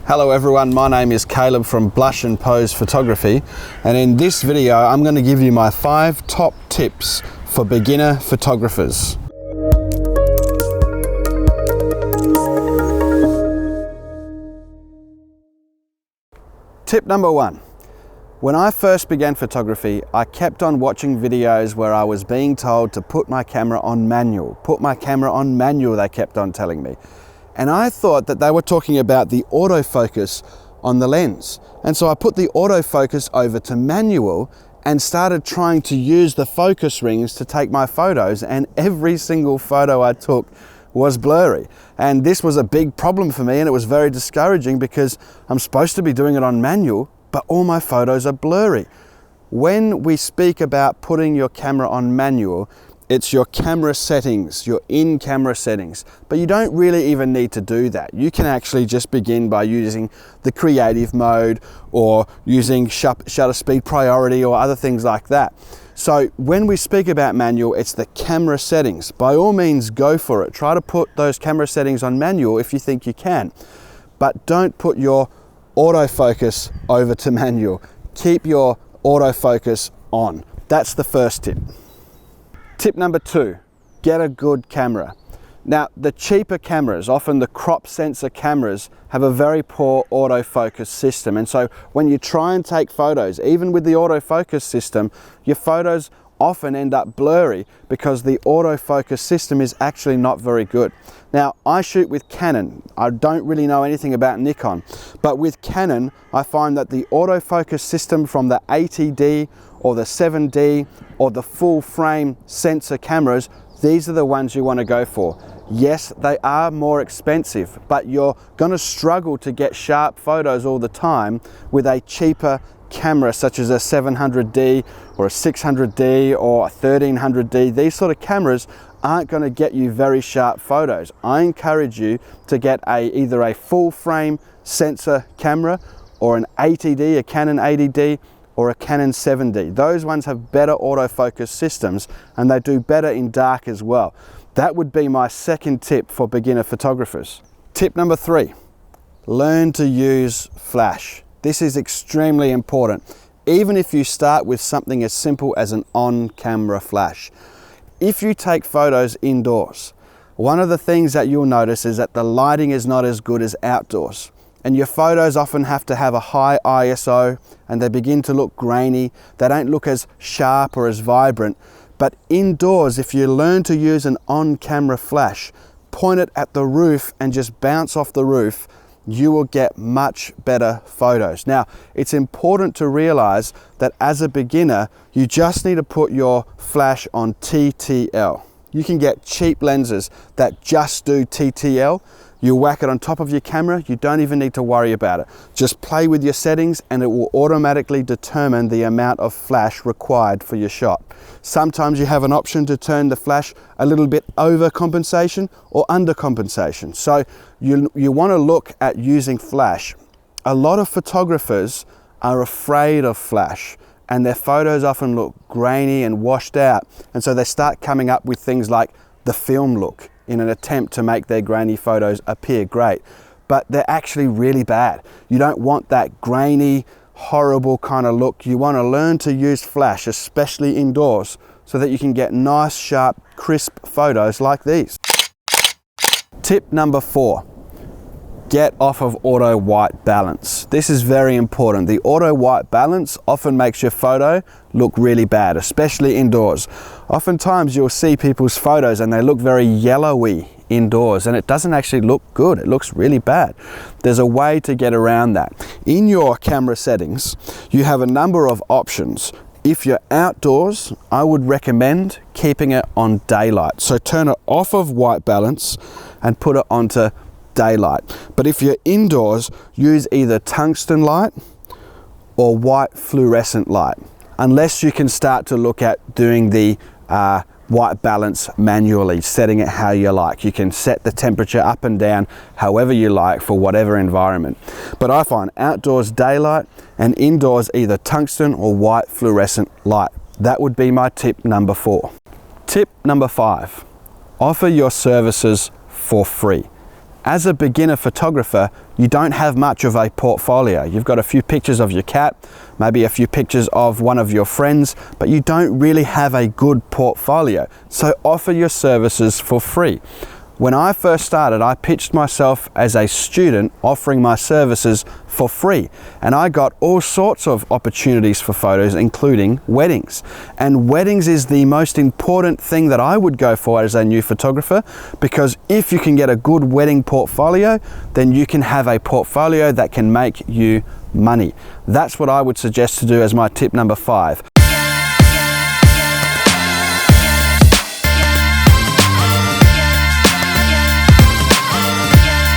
Hello everyone, my name is Caleb from Blush and Pose Photography, and in this video I'm going to give you my 5 top tips for beginner photographers. Tip number 1. When I first began photography, I kept on watching videos where I was being told to put my camera on manual. Put my camera on manual, they kept on telling me. And I thought that they were talking about the autofocus on the lens. And so I put the autofocus over to manual and started trying to use the focus rings to take my photos, and every single photo I took was blurry. And this was a big problem for me, and it was very discouraging because I'm supposed to be doing it on manual, but all my photos are blurry. When we speak about putting your camera on manual, it's your camera settings, your in-camera settings, but you don't really even need to do that. You can actually just begin by using the creative mode or using shutter speed priority or other things like that. So when we speak about manual, it's the camera settings. By all means, go for it. Try to put those camera settings on manual if you think you can, but don't put your autofocus over to manual. Keep your autofocus on. That's the first tip. Tip number 2, get a good camera. Now, the cheaper cameras, often the crop sensor cameras, have a very poor autofocus system. And so when you try and take photos, even with the autofocus system, your photos often end up blurry because the autofocus system is actually not very good. Now, I shoot with Canon. I don't really know anything about Nikon, but with Canon, I find that the autofocus system from the 80D or the 7D or the full frame sensor cameras, these are the ones you want to go for. Yes, they are more expensive, but you're going to struggle to get sharp photos all the time with a cheaper camera such as a 700D or a 600D or a 1300D. These sort of cameras aren't going to get you very sharp photos. I encourage you to get either a full frame sensor camera or an 80D, a Canon 80D, or a Canon 7D. Those ones have better autofocus systems and they do better in dark as well. That would be my second tip for beginner photographers. Tip number 3, learn to use flash. This is extremely important, even if you start with something as simple as an on-camera flash. If you take photos indoors, one of the things that you'll notice is that the lighting is not as good as outdoors. And your photos often have to have a high ISO and they begin to look grainy. They don't look as sharp or as vibrant. But indoors, if you learn to use an on-camera flash, point it at the roof and just bounce off the roof, you will get much better photos. Now, it's important to realize that as a beginner, you just need to put your flash on TTL. You can get cheap lenses that just do TTL. You whack it on top of your camera, you don't even need to worry about it. Just play with your settings and it will automatically determine the amount of flash required for your shot. Sometimes you have an option to turn the flash a little bit over compensation or under compensation. So you want to look at using flash. A lot of photographers are afraid of flash and their photos often look grainy and washed out. And so they start coming up with things like the film look in an attempt to make their grainy photos appear great, but they're actually really bad. You don't want that grainy, horrible kind of look. You want to learn to use flash, especially indoors, so that you can get nice, sharp, crisp photos like these. Tip number 4, get off of auto white balance. This is very important. The auto white balance often makes your photo look really bad, especially indoors. Oftentimes you'll see people's photos and they look very yellowy indoors and it doesn't actually look good. It looks really bad. There's a way to get around that. In your camera settings, you have a number of options. If you're outdoors, I would recommend keeping it on daylight. So turn it off of white balance and put it onto daylight. But if you're indoors, use either tungsten light or white fluorescent light, unless you can start to look at doing the white balance manually, setting it how you like. You can set the temperature up and down however you like for whatever environment. But I find outdoors daylight and indoors either tungsten or white fluorescent light. That would be my tip number 4. Tip number 5, offer your services for free. As a beginner photographer, you don't have much of a portfolio. You've got a few pictures of your cat, maybe a few pictures of one of your friends, but you don't really have a good portfolio. So offer your services for free. When I first started, I pitched myself as a student offering my services for free, and I got all sorts of opportunities for photos, including weddings. And weddings is the most important thing that I would go for as a new photographer, because if you can get a good wedding portfolio, then you can have a portfolio that can make you money. That's what I would suggest to do as my tip number 5.